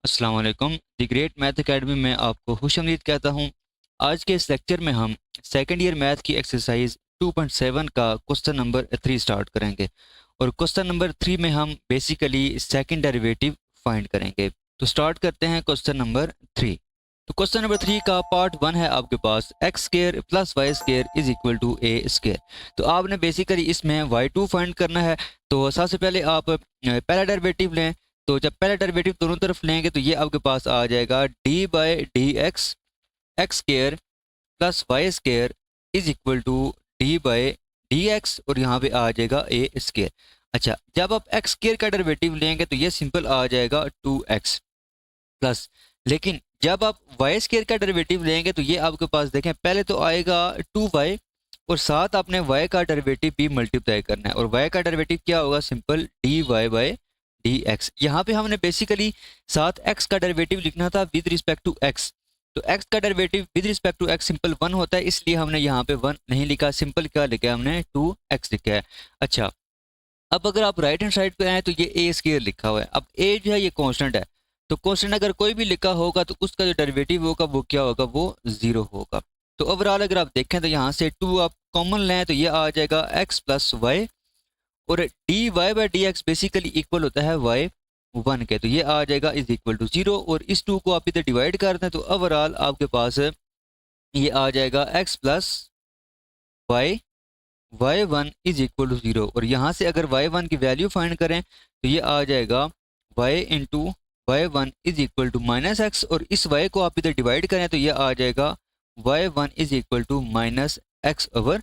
अस्सलाम वालेकुम। The great math academy में आपको खुशामदीद कहता हूँ। आज के इस लेक्चर में हम सेकंड ईयर मैथ की एक्सरसाइज 2.7 का क्वेश्चन नंबर 3 स्टार्ट करेंगे और क्वेश्चन नंबर 3 में हम बेसिकली सेकंड डेरिवेटिव फाइंड करेंगे। तो स्टार्ट करते हैं क्वेश्चन नंबर 3। तो क्वेश्चन नंबर 3 का पार्ट 1 है आपके पास X square plus Y square is equal to A square. तो आपने बेसिकली इसमें y2 फाइंड करना है। तो सबसे पहले आप पहला डेरिवेटिव लें। तो जब पहला डेरिवेटिव दोनों तरफ लेंगे तो ये आपके पास आ जाएगा d by D x x square plus y square is equal to d by D x और यहाँ पे आ जाएगा ए स्क्र। अच्छा, जब आप एक्स स्क्र का डेरिवेटिव लेंगे तो ये सिंपल आ जाएगा 2x प्लस, लेकिन जब आप वाई स्क्र का डेरिवेटिव लेंगे तो ये आपके पास देखें पहले तो आएगा 2y और साथ आपने y का डेरिवेटिव भी मल्टीप्लाई करना है और y का डेरिवेटिव क्या होगा, simple d Y by D x. यहाँ पे हमने बेसिकली साथ x का डेरिवेटिव लिखना था विद रिस्पेक्ट टू x। तो x का derivative with respect to x simple 1 होता है, इसलिए हमने यहाँ पे 1 नहीं लिखा, सिंपल क्या लिखा है हमने 2x लिखा है। अच्छा, अब अगर आप राइट हैंड साइड पे आए तो ये ए स्क्वायर लिखा हुआ है। अब ए जो है ये कांस्टेंट है, तो कांस्टेंट अगर कोई भी लिखा होगा तो उसका जो डेरिवेटिव होगा वो क्या होगा, वो 0 होगा। तो ओवरऑल अगर आप देखें तो यहाँ से 2 आप कॉमन लें तो ये आ जाएगा x प्लस वाई और D Y by D x basically equal होता है y1 के, तो ये आ जाएगा इज इक्वल टू 0 और इस 2 को आप इधर डिवाइड कर दें तो ओवरऑल आपके पास ये आ जाएगा x plus y y1 is equal to 0 और यहाँ से अगर y1 की वैल्यू फाइंड करें तो ये आ जाएगा y into y1 is equal to minus x और इस y को आप इधर डिवाइड करें तो ये आ जाएगा y1 is equal to minus x over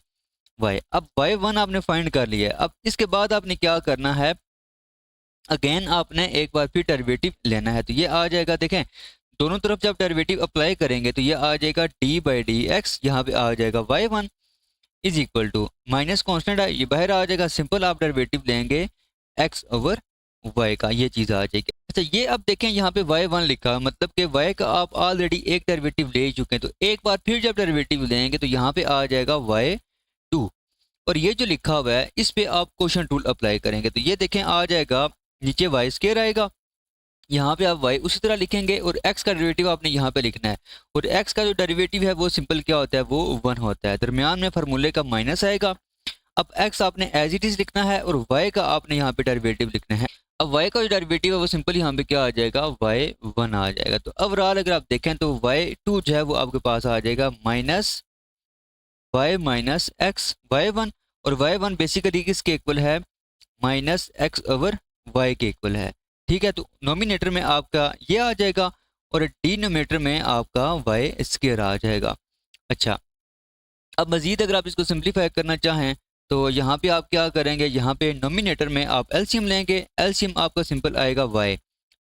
y। अब y1 आपने फाइंड कर लिया है। अब इसके बाद आपने क्या करना है, अगेन आपने एक बार फिर डेरिवेटिव लेना है। तो ये आ जाएगा, देखें दोनों तरफ जब डेरिवेटिव अप्लाई करेंगे तो ये आ जाएगा डी बाई डी एक्स, यहाँ पे आ जाएगा y1 is equal to minus constant है ये बाहर आ जाएगा, सिंपल आप डेरिवेटिव लेंगे x ओवर y का, ये चीज़ आ जाएगी। अच्छा, ये अब देखें यहाँ पे y1 लिखा, मतलब कि y का आप ऑलरेडी एक डेरिवेटिव ले चुके हैं, तो एक बार फिर जब डेरिवेटिव लेंगे तो यहाँ पे आ जाएगा y2 और ये जो लिखा हुआ है इस पे आप क्वोशंट रूल अप्लाई करेंगे तो ये देखें आ जाएगा नीचे वाई स्क्वायर आएगा, यहाँ पे आप y उसी तरह लिखेंगे और x का डेरिवेटिव आपने यहाँ पे लिखना है और x का जो डेरिवेटिव है वो सिंपल क्या होता है, वो 1 होता है। दरमियान में फार्मूले का माइनस आएगा। अब x आपने एज इट इज लिखना है और y का आपने यहाँ पे डेरिवेटिव लिखना है। अब y का जो डेरिवेटिव है वो सिंपल यहाँ पे क्या आ जाएगा, y1 आ जाएगा। तो ओवरऑल अगर आप देखें तो y2 जो है वो आपके पास आ जाएगा minus y minus x y1 और y1 बेसिकली किसके इक्वल है, माइनस एक्स ओवर y के इक्वल है। ठीक है, तो नोमिनेटर में आपका ये आ जाएगा और डिनोमिनेटर में आपका वाई स्क्वायर आ जाएगा। अच्छा, अब मजीद अगर आप इसको सिंप्लीफाई करना चाहें तो यहाँ पे आप क्या करेंगे, यहाँ पे नोमिनेटर में आप एलसीएम लेंगे, एलसीएम आपका सिंपल आएगा y,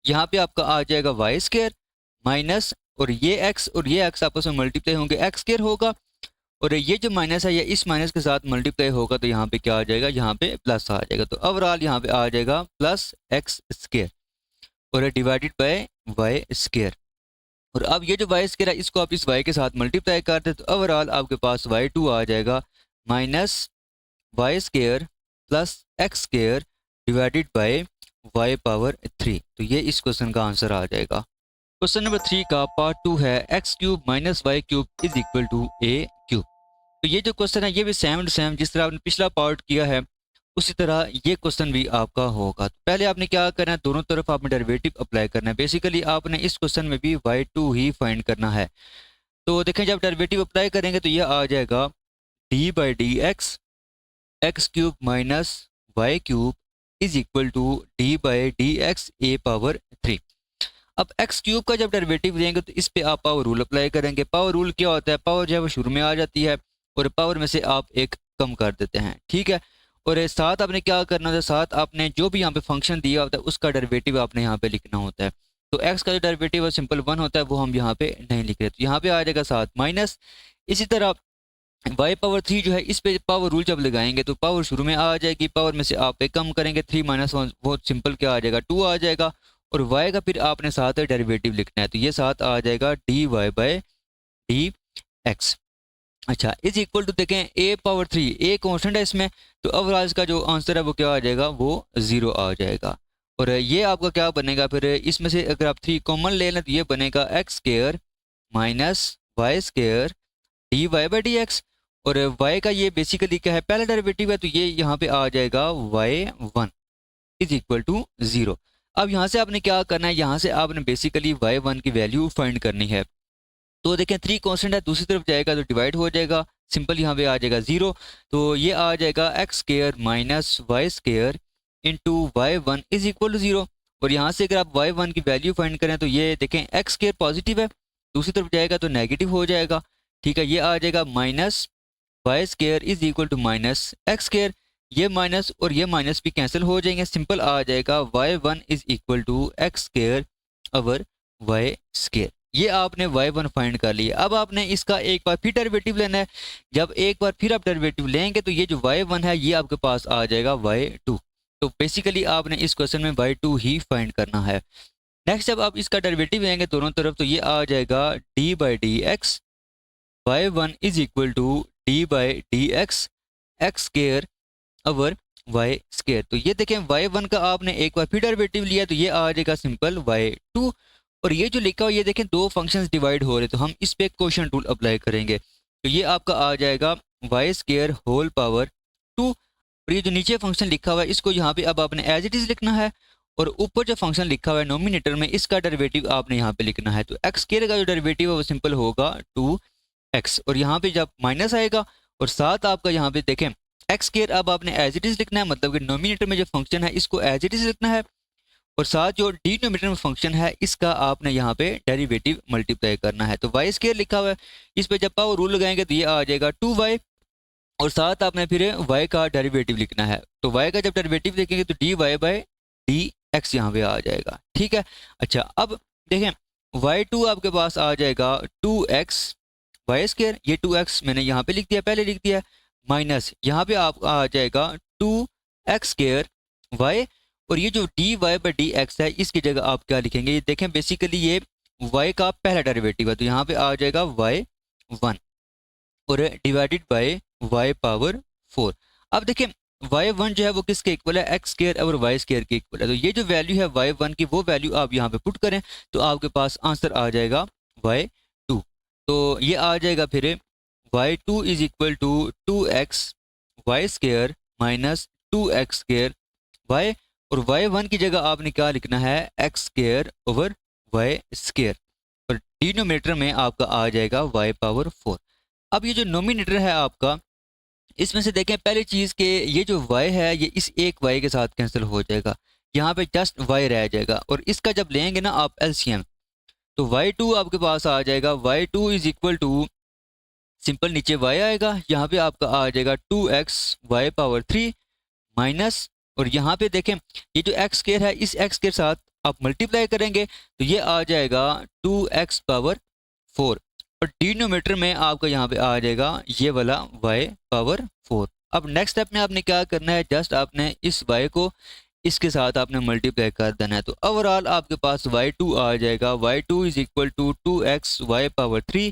यहाँ पे आपका आ जाएगा वाई स्क्वायर माइनस और ये x आपस में मल्टीप्लाई होंगे, एक्स स्क्वायर होगा और ये जो माइनस है ये इस माइनस के साथ मल्टीप्लाई होगा तो यहाँ पे क्या आ जाएगा, यहाँ पे प्लस आ जाएगा। तो ओवरऑल यहाँ पे आ जाएगा प्लस एक्स स्क्वायर और डिवाइडेड बाय वाई स्क्वायर और अब ये जो वाई स्क्वायर है इसको आप इस वाई के साथ मल्टीप्लाई कर दे तो ओवरऑल आपके पास y2 आ जाएगा minus y square plus x square divided by y power 3। तो ये इस क्वेश्चन का आंसर आ जाएगा। क्वेश्चन नंबर 3 का पार्ट 2 है x cube minus y cube is equal to a cube. तो ये जो क्वेश्चन है ये भी सेम टू सेम जिस तरह आपने पिछला पार्ट किया है उसी तरह ये क्वेश्चन भी आपका होगा। तो पहले आपने क्या करना है, दोनों तरफ आपने डेरिवेटिव अप्लाई करना है। बेसिकली आपने इस क्वेश्चन में भी y2 ही फाइंड करना है। तो देखें जब डेरिवेटिव अप्लाई करेंगे तो ये आ जाएगा d by D x x cube minus y cube is equal to d by D x a power 3। अब एक्स क्यूब का जब डेरिवेटिव लेंगे तो इस पे आप पावर रूल अप्लाई करेंगे। पावर रूल क्या होता है, पावर जो है वो शुरू में आ जाती है और पावर में से आप एक कम कर देते हैं। ठीक है, और साथ आपने क्या करना होता है, साथ आपने जो भी यहाँ पे फंक्शन दिया होता है उसका डेरिवेटिव आपने यहाँ पे लिखना होता है। तो एक्स का जो डेरिवेटिव है सिंपल 1 होता है, वो हम यहाँ पे नहीं लिख रहे, तो यहाँ पे आ जाएगा साथ माइनस। इसी तरह वाई पावर 3 जो है इस पे पावर रूल जब लगाएंगे तो पावर शुरू में आ जाएगी, पावर में से आप एक कम करेंगे 3 माइनस 1 बहुत सिंपल क्या आ जाएगा 2 आ जाएगा और y का फिर आपने साथ डेरिवेटिव लिखना है तो ये साथ आ जाएगा d Y by D x. अच्छा, इज इक्वल टू देखें a पावर 3, a कॉन्स्टेंट है इसमें, तो ओवरऑल इसका जो आंसर है वो क्या आ जाएगा, वो 0 आ जाएगा। और ये आपका क्या बनेगा फिर, इसमें से अगर आप 3 कॉमन ले लें तो ये बनेगा x square minus y square d Y by D x. और y का ये बेसिकली क्या है, पहला डेरिवेटिव है, तो ये यहाँ पे आ जाएगा y1 इज इक्वल टू 0। अब यहाँ से आपने क्या करना है, यहाँ से आपने बेसिकली y1 की वैल्यू फाइंड करनी है। तो देखें 3 कांस्टेंट है, दूसरी तरफ जाएगा तो डिवाइड हो जाएगा, सिंपल यहाँ पे आ जाएगा 0। तो ये आ जाएगा x square minus y square into y1 is equal to 0। और यहाँ से अगर आप y1 की वैल्यू फाइंड करें तो ये देखें एक्स स्क्वायर पॉजिटिव है, दूसरी तरफ जाएगा तो नेगेटिव हो जाएगा। ठीक है, ये आ जाएगा minus y square is equal to minus x square, ये माइनस और ये माइनस भी कैंसिल हो जाएंगे, सिंपल आ जाएगा y1 is equal to x square over y square. ये आपने y1 फाइंड कर लिया। अब आपने इसका एक बार फिर डेरिवेटिव लेना है। जब एक बार फिर आप डेरिवेटिव लेंगे तो ये जो y1 है ये आपके पास आ जाएगा y2। तो बेसिकली आपने इस क्वेश्चन में y2 ही फाइंड करना है। नेक्स्ट जब आप इसका डेरिवेटिव लेंगे दोनों तरफ तो ये आ जाएगा d by D x y1 is equal to d by D x x square over y square. तो ये देखें y1 का आपने एक बार फिर डेरिवेटिव लिया तो ये आ जाएगा सिंपल y2। और ये जो लिखा हुआ ये देखें दो फंक्शंस डिवाइड हो रहे, तो हम इस पे क्वोशंट रूल अप्लाई करेंगे, तो ये आपका आ जाएगा वाई स्क्वायर होल पावर 2। और ये जो नीचे फंक्शन लिखा हुआ है इसको यहाँ पे अब आपने एज इट इज लिखना है, और ऊपर जो फंक्शन लिखा हुआ है नोमिनेटर में इसका डेरिवेटिव आपने यहाँ पे लिखना है। तो एक्स स्क्वायर का जो डेरिवेटिव है वो सिंपल होगा 2x, और यहाँ पे जब माइनस आएगा और साथ आपका यहाँ पे देखें एक्स स्क्वायर अब आपने एज इट इज लिखना है, मतलब कि नोमिनेटर में जो फंक्शन है इसको एज इट इज लिखना है, और साथ जो डिनोमिनेटर में फंक्शन है इसका आपने यहाँ पे डेरिवेटिव मल्टीप्लाई करना है। तो वाई स्क्वायर लिखा हुआ है, इस पे जब पावर रूल लगाएंगे तो ये आ जाएगा 2y, और साथ आपने फिर y का डेरिवेटिव लिखना है। तो y का जब डेरिवेटिव लिखेंगे तो dy बाई डी एक्स यहाँ पे आ जाएगा। ठीक है, अच्छा अब देखें y2 आपके पास आ जाएगा 2x वाई स्क्वायर, ये 2x मैंने यहाँ पे लिख दिया, पहले लिख दिया, माइनस यहाँ पे आप आ जाएगा 2x स्क्वायर y, और ये जो dy बाई डी एक्स है इसकी जगह आप क्या लिखेंगे, ये देखें बेसिकली ये y का पहला डेरिवेटिव है तो यहाँ पे आ जाएगा y1 और डिवाइडेड बाय y पावर 4। अब देखें y1 जो है वो किसके इक्वल है, एक्स स्क्वायर और वाई स्क्वायर के इक्वल है। तो ये जो वैल्यू है y1 की वो वैल्यू आप यहाँ पे पुट करें तो आपके पास आंसर आ जाएगा y2। तो ये आ जाएगा फिर y2 is equal to 2x y square minus 2x square y, और y1 की जगह आपने क्या लिखना है, x square over y square, और डिनोमिनेटर में आपका आ जाएगा y पावर 4। अब ये जो नोमिनेटर है आपका, इसमें से देखें पहली चीज़ के ये जो y है ये इस एक y के साथ कैंसिल हो जाएगा, यहाँ पे जस्ट y रह जाएगा, और इसका जब लेंगे ना आप एलसीएम तो y2 आपके पास आ जाएगा, y2 is equal to simple नीचे y आएगा, यहाँ पे आपका आ जाएगा 2x वाई पावर 3 माइनस, और यहाँ पे देखें ये जो एक्स स्क्वायर है इस एक्स के साथ आप मल्टीप्लाई करेंगे तो ये आ जाएगा 2x पावर 4, और डिनोमिनेटर में आपका यहाँ पे आ जाएगा ये वाला y पावर 4। अब नेक्स्ट स्टेप में आपने क्या करना है, जस्ट आपने इस y को इसके साथ आपने मल्टीप्लाई कर देना है। तो ओवरऑल आपके पास y2 आ जाएगा, y2 is equal to 2x y power 3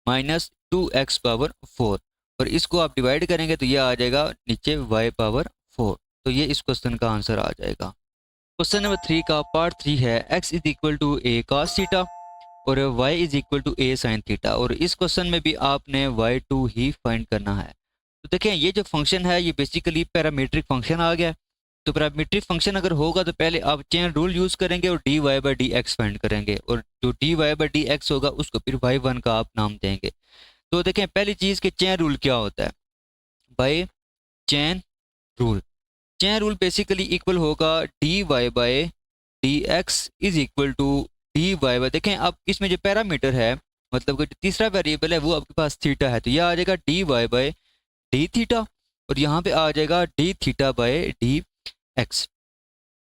minus 2x power 4, और इसको आप डिवाइड करेंगे तो ये आ जाएगा नीचे y पावर 4। तो ये इस क्वेश्चन का आंसर आ जाएगा। क्वेश्चन नंबर 3 का पार्ट 3 है x is equal to a cos theta और y is equal to a sin theta, और इस क्वेश्चन में भी आपने y2 ही फाइंड करना है। तो देखें ये जो फंक्शन है ये बेसिकली पैरामीट्रिक फंक्शन आ गया। तो पैरामीट्रिक फंक्शन अगर होगा तो पहले आप चेन रूल यूज करेंगे और dy by D x find करेंगे, और जो dy बाई डी एक्स होगा उसको फिर y1 का आप नाम देंगे। तो देखें पहली चीज के चेन रूल क्या होता है, by chain rule, chain rule basically equal होगा dy by D x is equal to dy by, देखें अब इसमें जो पैरामीटर है मतलब कि तीसरा वेरिएबल है वो आपके पास थीटा है, तो यह आ जाएगा dy बाई डी थीटा, और यहाँ पे आ जाएगा d theta by D x.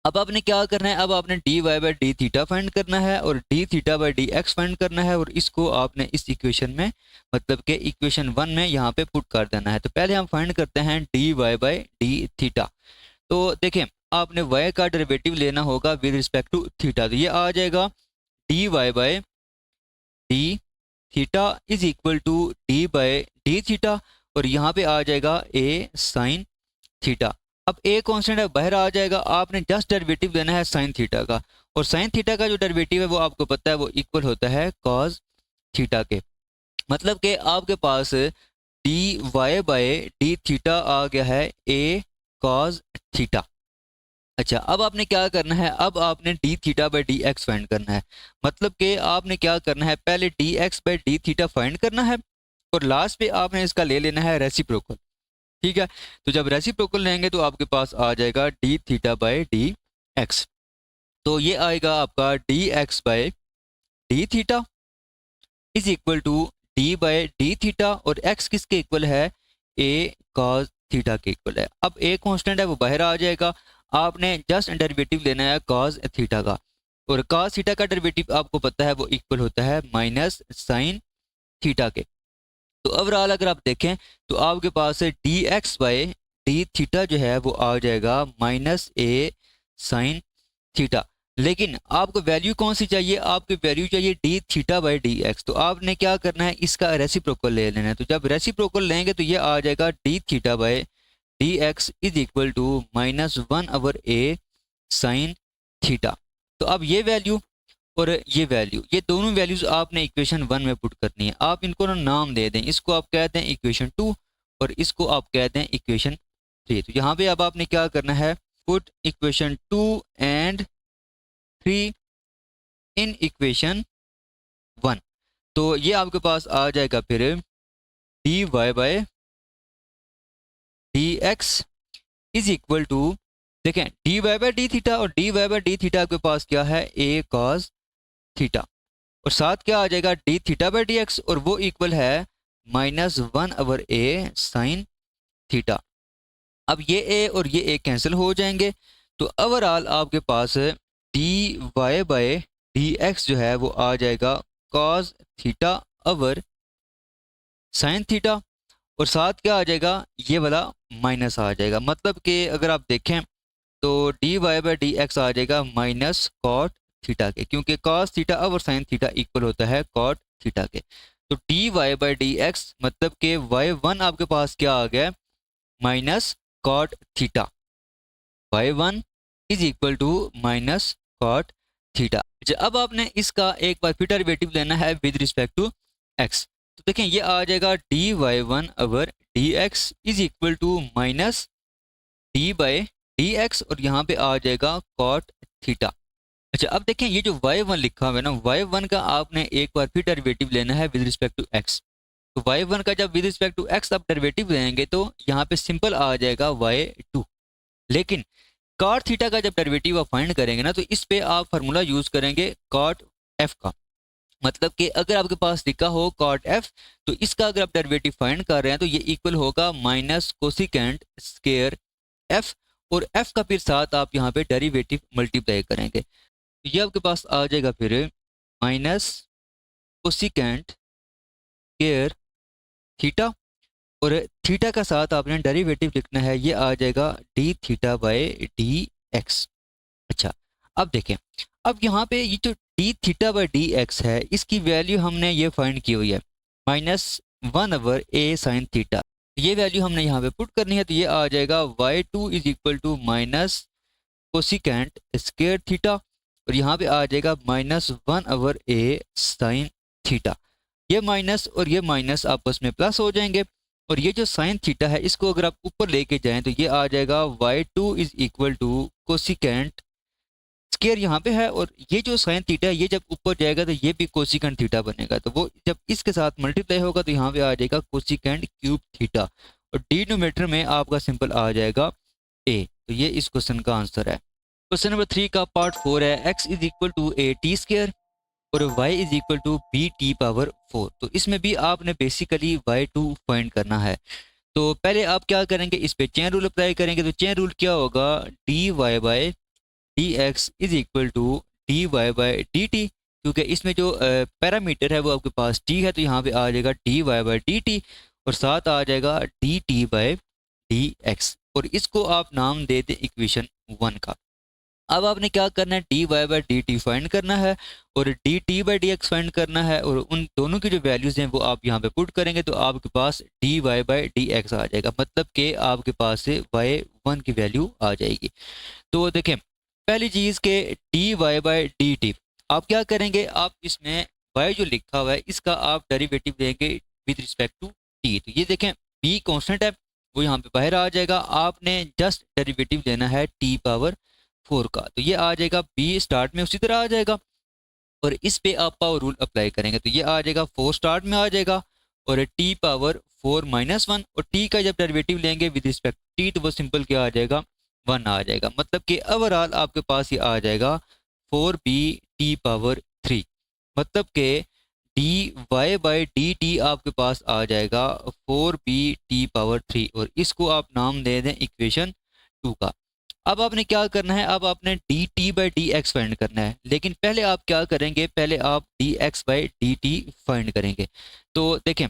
अब आपने क्या करना है, अब आपने dy by D theta find करना है और D theta by D x find करना है, और इसको आपने इस इक्वेशन में मतलब के इक्वेशन 1 में यहाँ पे पुट कर देना है। तो पहले हम फाइंड करते हैं dy बाई डी थीटा। तो देखें आपने y का डेरिवेटिव लेना होगा विद रिस्पेक्ट टू थीटा, तो ये आ जाएगा dy by D theta is equal to d by D theta, और यहाँ पे आ जाएगा a sin थीटा। अब ए कांस्टेंट है बाहर आ जाएगा, आपने जस्ट डेरिवेटिव लेना है साइन थीटा का, और साइन थीटा का जो डेरिवेटिव है वो आपको पता है वो इक्वल होता है कॉस थीटा के। मतलब कि आपके पास D Y by D theta आ गया है ए कॉस थीटा। अच्छा, अब आपने क्या करना है, अब आपने D theta by D x find करना है। मतलब कि आपने क्या करना है, पहले D x by D theta find करना है और लास्ट पे आपने इसका ले लेना है रेसिप्रोकल। ठीक है, तो जब रेसिप्रोकल लेंगे तो आपके पास आ जाएगा d theta by D x. तो ये आएगा आपका d x by D theta is equal to d by D theta, और एक्स किसके इक्वल है, ए कॉस थीटा के इक्वल है। अब ए कांस्टेंट है वो बाहर आ जाएगा, आपने जस्ट डेरिवेटिव लेना है कॉस थीटा का, और कॉस थीटा का डेरिवेटिव आपको पता है वो इक्वल होता है माइनस साइन थीटा के। तो ओवरऑल अगर आप देखें तो आपके पास D x by D theta जो है वो आ जाएगा माइनस ए साइन थीटा। लेकिन आपको वैल्यू कौन सी चाहिए, आपकी वैल्यू चाहिए D theta by D x. तो आपने क्या करना है, इसका रेसिप्रोकल ले लेना है। तो जब रेसिप्रोकल लेंगे तो ये आ जाएगा d theta by D x is equal to minus one over a sine theta. तो अब ये वैल्यू और ये वैल्यू, ये दोनों वैल्यूज आपने इक्वेशन 1 में पुट करनी है। आप इनको ना नाम दे दें, इसको आप कहते हैं इक्वेशन 2 और इसको आप कहते हैं इक्वेशन 3। तो यहाँ पे अब आपने क्या करना है, put equation 2 and 3 in equation 1। तो ये आपके पास आ जाएगा फिर D Y by D x is equal to, देखें D Y by D theta और D Y by D theta आपके पास क्या है, ए कॉस थीटा, और साथ क्या आ जाएगा d theta by D x, और वो इक्वल है minus one over a sine theta. अब ये ए और ये ए कैंसिल हो जाएंगे, तो ओवरऑल आपके पास D Y by D X जो है वो आ जाएगा cos theta over sine theta, और साथ क्या आ जाएगा, ये वाला माइनस आ जाएगा। मतलब कि अगर आप देखें तो D Y by D x आ जाएगा माइनस कॉट थीटा के, क्योंकि कॉस थीटा और साइन थीटा इक्वल होता है कॉट थीटा के। तो D Y by D X मतलब कि वाई वन आपके पास क्या आ गया, minus cot theta. Y one is equal to minus cot theta. अब आपने इसका एक बार फिर डेरिवेटिव लेना है विद रिस्पेक्ट टू एक्स। तो देखें ये आ जाएगा d y one over d x is equal to minus d by D x, और यहाँ पे आ जाएगा कॉट थीटा। अच्छा, अब देखें ये जो y1 लिखा हुआ है ना, y1 का आपने एक बार फिर डेरिवेटिव लेना है विद रिस्पेक्ट टू x। तो y1 का जब विद रिस्पेक्ट टू x आप डेरिवेटिव लेंगे तो यहाँ पे सिंपल आ जाएगा y2। लेकिन कॉट थीटा का जब डेरिवेटिव आप फाइंड करेंगे ना, तो इस पे आप फार्मूला यूज करेंगे कॉट f का। मतलब कि अगर आपके पास लिखा हो कॉट f, तो इसका अगर आप डेरिवेटिव फाइंड कर रहे हैं तो ये इक्वल होगा माइनस कोसिकेंट स्क्वायर f, और f का फिर साथ आप यहाँ पे डेरिवेटिव मल्टीप्लाई करेंगे। तो ये आपके पास आ जाएगा फिर माइनस कोसिकेंट स्क्वायर थीटा, और थीटा का साथ आपने डेरिवेटिव लिखना है, ये आ जाएगा d theta by D x. अच्छा, अब देखें, अब यहाँ पे ये जो D theta by D x है इसकी वैल्यू हमने ये फाइंड की हुई है minus one over a sine theta. ये वैल्यू हमने यहाँ पे पुट करनी है, तो ये आ जाएगा y2 is equal to minus cosecant square theta, और यहाँ पे आ जाएगा minus one over a sine theta. ये माइनस और ये माइनस आपस में प्लस हो जाएंगे, और ये जो साइन थीटा है इसको अगर आप ऊपर लेके जाएं तो ये आ जाएगा y2 is equal to cosecant square यहाँ पे है, और ये जो साइन थीटा है ये जब ऊपर जाएगा तो ये भी कोसिकेंट थीटा बनेगा। तो वो जब इसके साथ मल्टीप्लाई होगा तो यहाँ पे आ जाएगा कोसिकेंट क्यूब थीटा, और डिनोमिनेटर में आपका सिंपल आ जाएगा ए। तो ये इस क्वेश्चन का आंसर है। क्वेश्चन नंबर 3 का पार्ट 4 है x is equal to a t square और y is equal to b t power 4। तो इसमें भी आपने बेसिकली y2 फाइंड करना है। तो पहले आप क्या करेंगे, इस पे चेन रूल अप्लाई करेंगे। तो चेन रूल क्या होगा, d Y by D x is equal to d Y by d t, क्योंकि इसमें जो पैरामीटर है वो आपके पास t है, तो यहाँ पे आ जाएगा d Y by d t, और साथ आ जाएगा d t by D x, और इसको आप नाम दे दें इक्वेशन 1 का। अब आपने क्या करना है, d Y by d t find करना है और d t by D x find करना है, और उन दोनों की जो वैल्यूज़ हैं वो आप यहाँ पे पुट करेंगे तो आपके पास D Y by D x आ जाएगा, मतलब कि आपके पास से वाई वन की वैल्यू आ जाएगी। तो देखें, पहली चीज़ के d Y by d t, आप क्या करेंगे, आप इसमें वाई जो लिखा हुआ है इसका आप डेरिवेटिव लेंगे विद रिस्पेक्ट टू टी। तो ये देखें, बी कॉन्स्टेंट है वो यहाँ पे बाहर आ जाएगा, आपने जस्ट डेरिवेटिव लेना है टी पावर 4 का, तो ये आ जाएगा बी स्टार्ट में उसी तरह आ जाएगा, और इस पे आप पावर रूल अप्लाई करेंगे तो ये आ जाएगा 4 स्टार्ट में आ जाएगा, और टी पावर 4 माइनस 1, और टी का जब डेरिवेटिव लेंगे विद रिस्पेक्ट टी तो वो सिंपल क्या आ जाएगा, 1 आ जाएगा, मतलब कि ओवरऑल आपके पास ये आ जाएगा 4b टी पावर 3, मतलब कि d Y by d t आपके पास आ जाएगा 4b टी पावर 3, और इसको आप नाम दे दें इक्वेशन 2 का। अब आपने क्या करना है, अब आपने D t by D x find करना है, लेकिन पहले आप क्या करेंगे, पहले आप D x by d t find करेंगे। तो देखें,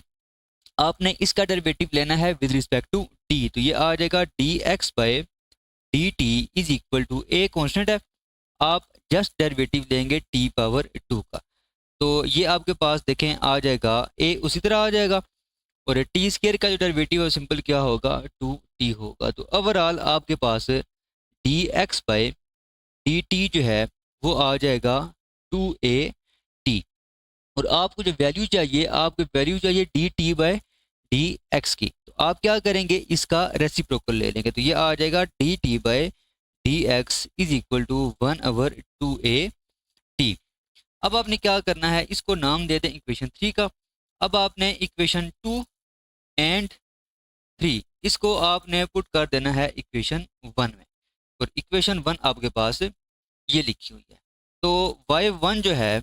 आपने इसका डेरिवेटिव लेना है विद रिस्पेक्ट टू टी, तो ये आ जाएगा d x by d t is equal to a constant है, आप जस्ट डेरिवेटिव लेंगे टी पावर 2 का, तो ये आपके पास देखें आ जाएगा ए उसी तरह आ जाएगा, और टी स्केयर का जो डेरिवेटिव है सिंपल क्या होगा, 2t होगा। तो ओवरऑल आपके पास D x by d t जो है वो आ जाएगा 2a t, और आपको जो वैल्यू चाहिए, आपको वैल्यू चाहिए D t by D x की, तो आप क्या करेंगे, इसका रेसिप्रोकल ले लेंगे, तो ये आ जाएगा d t by D x is equal to 1/2a t। अब आपने क्या करना है, इसको नाम दे दें इक्वेशन 3 का। अब आपने इक्वेशन 2 एंड 3 इसको आपने पुट कर देना है इक्वेशन 1 में, और इक्वेशन 1 आपके पास ये लिखी हुई है। तो y1 जो है,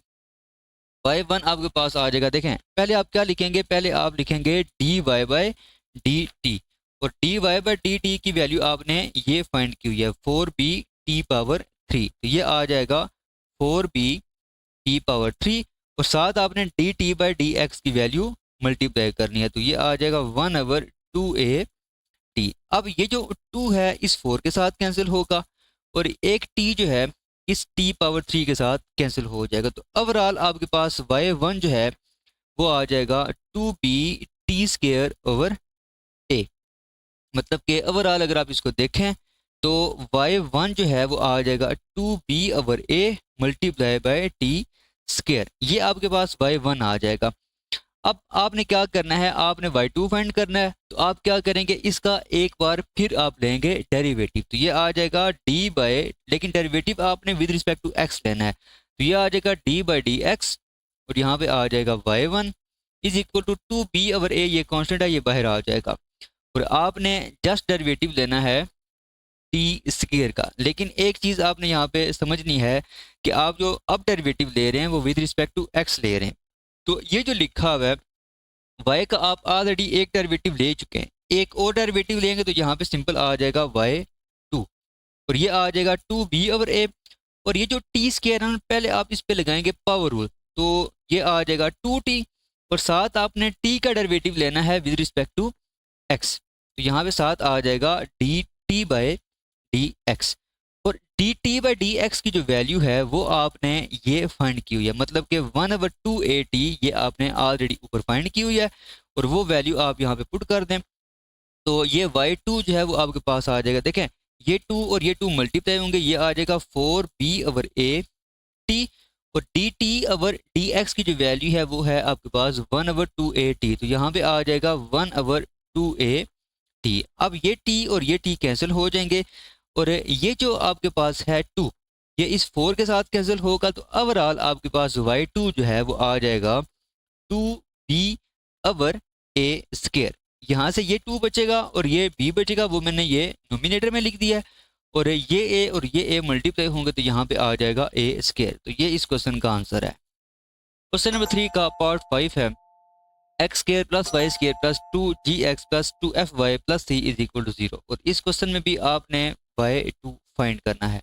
y1 आपके पास आ जाएगा, देखें पहले आप क्या लिखेंगे, पहले आप लिखेंगे d Y by d t, और D Y by d t की वैल्यू आपने ये फाइंड की हुई है 4b टी पावर 3, तो ये आ जाएगा 4b टी पावर 3, और साथ आपने D t by D x की वैल्यू मल्टीप्लाई करनी है, तो ये आ जाएगा 1/2a t। अब ये जो 2 है इस 4 के साथ कैंसिल होगा, और एक t जो है इस t पावर 3 के साथ कैंसिल हो जाएगा, तो ओवरऑल आपके पास y1 जो है वो आ जाएगा 2b T square over a, मतलब कि ओवरऑल अगर आप इसको देखें तो y1 जो है वो आ जाएगा 2b over a multiply by T square, ये आपके पास y1 आ जाएगा। अब आपने क्या करना है, आपने y2 फाइंड करना है, तो आप क्या करेंगे, इसका एक बार फिर आप लेंगे डेरिवेटिव, तो ये आ जाएगा d बाय, लेकिन डेरिवेटिव आपने विद रिस्पेक्ट टू x लेना है, तो ये आ जाएगा d बाई डी एक्स, और यहाँ पे आ जाएगा y1 is equal to 2b over a, ये कांस्टेंट है ये बाहर आ जाएगा, और आपने जस्ट डेरिवेटिव लेना है टी स्केयर का। लेकिन एक चीज़ आपने यहाँ पे समझनी है कि आप जो अब डेरिवेटिव ले रहे हैं वो विद रिस्पेक्ट टू एक्स ले रहे हैं, तो ये जो लिखा हुआ है y का आप ऑलरेडी एक डेरिवेटिव ले चुके हैं, एक और डेरिवेटिव लेंगे तो यहाँ पे सिंपल आ जाएगा y2, और ये आ जाएगा 2b ओवर a, और ये जो टी स्केयर है पहले आप इस पे लगाएंगे पावर रूल, तो ये आ जाएगा 2t, और साथ आपने t का डेरिवेटिव लेना है विद रिस्पेक्ट टू x, तो यहाँ पे साथ आ जाएगा d t by D x, और d t by D x की जो वैल्यू है वो आपने ये फाइंड की हुई है, मतलब कि 1/2a t ये आपने ऑलरेडी ऊपर फाइंड की हुई है, और वो वैल्यू आप यहाँ पे पुट कर दें, तो ये y2 जो है वो आपके पास आ जाएगा, देखें ये 2 और ये 2 मल्टीप्लाई होंगे, ये आ जाएगा 4b ओवर a t, और d T over d x की जो वैल्यू है वो है आपके पास 1/2a t, तो यहाँ पे आ जाएगा 1/2a t। अब ये t और ये t कैंसिल हो जाएंगे, और ये जो आपके पास है 2 ये इस 4 के साथ कैंसिल होगा, तो ओवरऑल आपके पास y2 जो है वो आ जाएगा 2b ओवर a स्केयर, यहाँ से ये 2 बचेगा और ये b बचेगा, वो मैंने ये नोमिनेटर में लिख दिया है, और ये a और ये a मल्टीप्लाई होंगे तो यहाँ पे आ जाएगा a स्केयर, तो ये इस क्वेश्चन का आंसर है। क्वेश्चन नंबर 3 का पार्ट 5 है x square plus y square plus 2gx plus 2fy plus 3 is equal to 0, और इस क्वेश्चन में भी आपने y2 फाइंड करना है।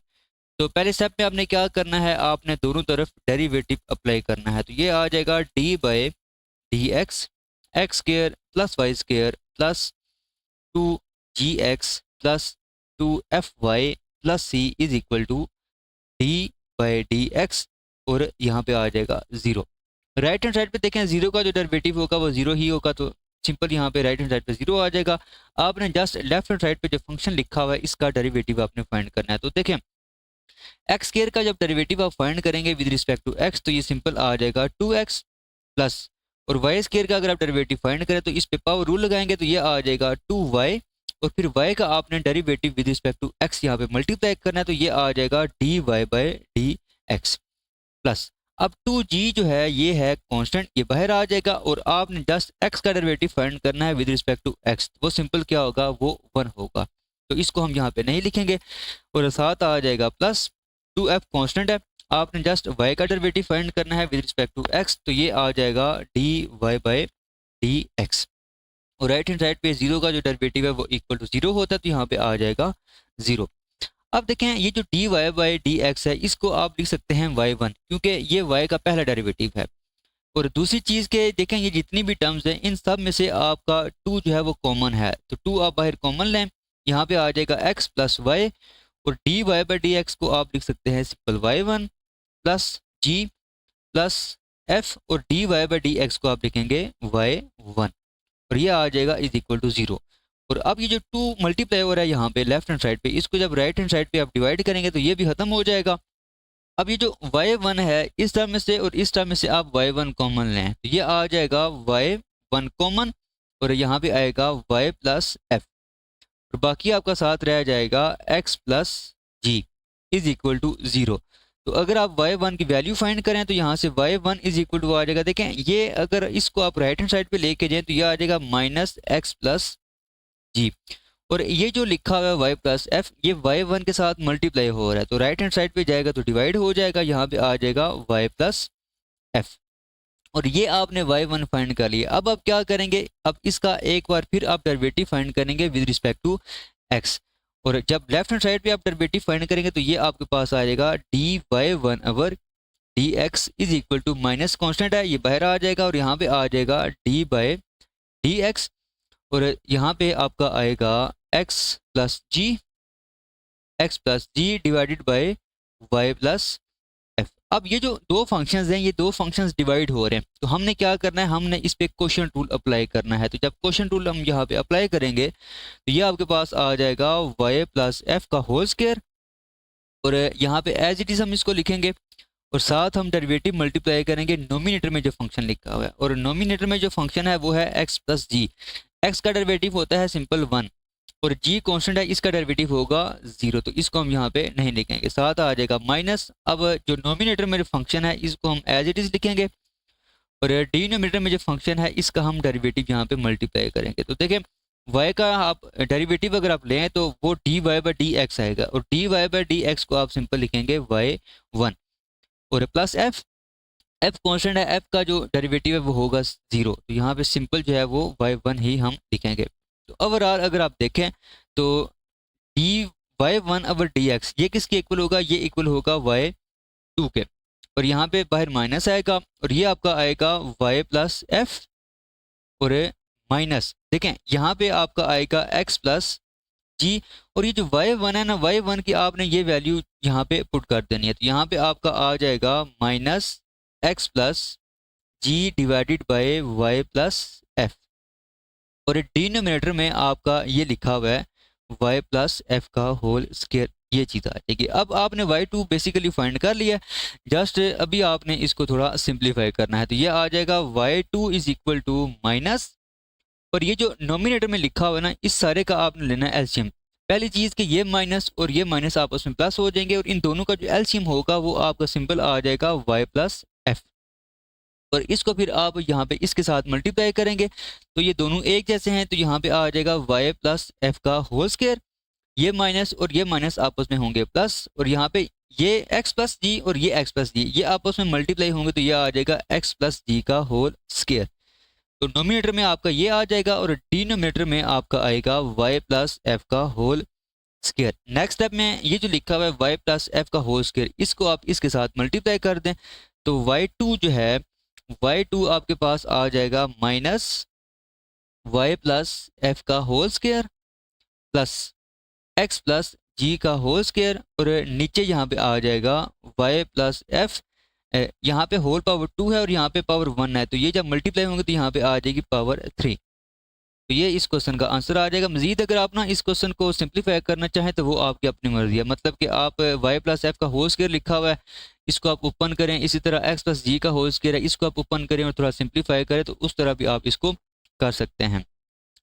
तो पहले स्टेप में आपने क्या करना है, आपने दोनों तरफ डेरिवेटिव अप्लाई करना है, तो ये आ जाएगा d by D x x square plus y square plus 2gx plus 2fy plus c is equal to d by D x और यहाँ पे आ जाएगा 0। राइट हैंड साइड पे देखें 0 का जो डेरिवेटिव होगा वो 0 ही होगा, तो सिंपल यहाँ पे राइट हैंड साइड पे 0 आ जाएगा। आपने जस्ट लेफ्ट हैंड साइड पे जो फंक्शन लिखा हुआ है इसका डेरिवेटिव आपने फाइंड करना है। तो देखें एक्स स्क्वायर का जब डेरिवेटिव आप फाइंड करेंगे विद रिस्पेक्ट टू एक्स तो ये सिंपल आ जाएगा 2x प्लस, और वाई स्क्वायर का अगर आप डेरिवेटिव फाइंड करें तो इस पे पावर रूल लगाएंगे तो ये आ जाएगा 2y, और फिर y का आपने derivative with respect to x यहाँ पे मल्टीप्लाई करना है तो ये आ जाएगा dy by D x plus. अब 2g जो है ये है कांस्टेंट, ये बाहर आ जाएगा और आपने जस्ट x का डेरिवेटिव फाइंड करना है विद रिस्पेक्ट टू x, वो सिंपल क्या होगा, वो 1 होगा, तो इसको हम यहाँ पे नहीं लिखेंगे। और साथ आ जाएगा प्लस 2f कांस्टेंट है, आपने जस्ट y का डेरिवेटिव फाइंड करना है विद रिस्पेक्ट टू x, तो ये आ जाएगा dy बाई डी एक्स। और राइट हैंड साइड पे 0 का जो डेरिवेटिव है वो इक्वल टू 0 होता है, तो यहाँ पे आ जाएगा 0। अब देखें ये जो dy बाई डी एक्स है इसको आप लिख सकते हैं y1, क्योंकि ये y का पहला डेरिवेटिव है। और दूसरी चीज़ के देखें ये जितनी भी टर्म्स हैं इन सब में से आपका 2 जो है वो कॉमन है, तो 2 आप बाहर कॉमन लें, यहाँ पे आ जाएगा x प्लस वाई, और dy बाई डी एक्स को आप लिख सकते हैं simple y1 plus g plus f, और dy बाई डी एक्स को आप लिखेंगे y1, और ये आ जाएगा इज इक्वल टू 0। और अब ये जो 2 मल्टीप्लाई हो रहा है यहाँ पे लेफ्ट हैंड साइड पे, इसको जब राइट हैंड साइड पे आप डिवाइड करेंगे तो ये भी खत्म हो जाएगा। अब ये जो y1 है इस टर्म में से और इस टर्म में से आप y1 कॉमन लें तो ये आ जाएगा y1 कॉमन, और यहाँ पे आएगा y प्लस एफ, और बाकी आपका साथ रह जाएगा x plus g is equal to 0। तो अगर आप y1 की वैल्यू फाइंड करें तो यहाँ से y1 इज इक्वल टू आ जाएगा, देखें ये अगर इसको आप राइट हैंड साइड पे लेके जाएं तो ये आ जाएगा माइनस एक्स प्लस जी, और ये जो लिखा हुआ है y प्लस एफ ये y1 के साथ मल्टीप्लाई हो रहा है, तो राइट हैंड साइड पे जाएगा तो डिवाइड हो जाएगा, यहाँ पे आ जाएगा y प्लस एफ, और ये आपने y1 फाइंड कर लिया। अब आप क्या करेंगे, अब इसका एक बार फिर आप डेरिवेटिव फाइंड करेंगे विद रिस्पेक्ट टू x, और जब लेफ्ट हैंड साइड पे आप डेरिवेटिव फाइंड करेंगे तो ये आपके पास आ जाएगा dy1 over d x is equal to minus constant है ये बाहर आ जाएगा, और यहाँ पे आ जाएगा डी बाई डी एक्स, और यहाँ पे आपका आएगा x plus g divided by y plus f. अब ये जो दो फंक्शंस हैं ये दो फंक्शंस डिवाइड हो रहे हैं, तो हमने क्या करना है, हमने इस पे क्वोशिएंट रूल अप्लाई करना है। तो जब क्वोशिएंट रूल हम यहाँ पे अप्लाई करेंगे तो ये आपके पास आ जाएगा y प्लस एफ का होल स्क्वायर, और यहाँ पे एज इट इज हम इसको लिखेंगे, और साथ हम डेरिवेटिव मल्टीप्लाई करेंगे नोमिनेटर में जो फंक्शन लिखा हुआ है, और नोमिनेटर में जो फंक्शन है वो है x प्लस जी। एक्स का डेरिवेटिव होता है सिंपल 1, और g कांस्टेंट है इसका डेरिवेटिव होगा 0, तो इसको हम यहाँ पे नहीं लिखेंगे, साथ आ जाएगा माइनस। अब जो नोमिनेटर में जो फंक्शन है इसको हम एज इट इज लिखेंगे, और डिनोमिनेटर में जो फंक्शन है इसका हम डेरिवेटिव यहाँ पे मल्टीप्लाई करेंगे। तो देखें y का आप डेरिवेटिव अगर आप लें तो वो dy बाई डी एक्स आएगा, और dy बाई डी एक्स को आप सिंपल लिखेंगे y1, और प्लस f कांस्टेंट है, f का जो डेरिवेटिव है वो होगा 0, तो यहाँ पे सिंपल जो है वो y1 ही हम लिखेंगे। तो ओवरऑल अगर आप देखें तो dy1 ओवर dx ये किसके इक्वल होगा, ये इक्वल होगा y2 के, और यहाँ पे बाहर माइनस आएगा, और ये आपका आएगा y प्लस एफ, और माइनस देखें यहाँ पे आपका आएगा x प्लस जी, और ये जो y1 है ना y1 की आपने ये वैल्यू यहाँ पे पुट कर देनी है, तो यहाँ पे आपका आ जाएगा minus x plus g divided by y plus f, और डिनोमिनेटर में आपका ये लिखा हुआ है y प्लस एफ का होल स्क्वायर, ये चीज़ आ जाएगी। अब आपने y2 बेसिकली फाइंड कर लिया, जस्ट अभी आपने इसको थोड़ा सिंप्लीफाई करना है, तो ये आ जाएगा y2 is equal to minus, और ये जो नोमिनेटर में लिखा हुआ है ना इस सारे का आपने लेना है एलसीएम। पहली चीज़ कि ये माइनस और ये माइनस आपस में प्लस हो जाएंगे, और इन दोनों का जो एलसीएम होगा वो आपका सिंपल आ जाएगा y प्लस एफ, और इसको फिर आप यहाँ पे इसके साथ मल्टीप्लाई करेंगे तो ये दोनों एक जैसे हैं, तो यहाँ पे आ जाएगा y प्लस एफ का होल स्क्वायर, ये माइनस और ये माइनस आपस में होंगे प्लस, और यहाँ पे ये x प्लस जी और ये x प्लस जी ये आपस में मल्टीप्लाई होंगे तो ये आ जाएगा x प्लस जी का होल स्क्वायर। तो नोमिनेटर में आपका ये आ जाएगा, और डिनोमिनेटर में आपका आएगा y प्लस एफ का होल स्क्वायर। नेक्स्ट स्टेप में ये जो लिखा हुआ है y प्लस एफ का होल स्क्वायर इसको आप इसके साथ मल्टीप्लाई कर दें, तो y2 जो है y2 आपके पास आ जाएगा माइनस y प्लस एफ का whole square plus x plus g का होल स्क्वायर और नीचे यहाँ पे आ जाएगा वाई प्लस एफ। यहाँ पे होल पावर 2 है और यहाँ पे पावर 1 है, तो ये जब मल्टीप्लाई होंगे तो यहाँ पे आ जाएगी पावर 3। तो ये इस क्वेश्चन का आंसर आ जाएगा। मजीद अगर आप ना इस क्वेश्चन को सिंप्लीफाई करना चाहें तो वो आपकी अपनी मर्जी है, मतलब कि आप वाई प्लस एफ का होल स्क्वायर लिखा हुआ है, इसको आप ओपन करें, इसी तरह एक्स प्लस जी का होल स्क्वायर है, इसको आप ओपन करें और थोड़ा सिंप्लीफाई करें, तो उस तरह भी आप इसको कर सकते हैं।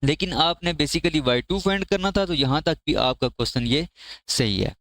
लेकिन आपने बेसिकली y2 फाइंड करना था, तो यहाँ तक भी आपका क्वेश्चन ये सही है।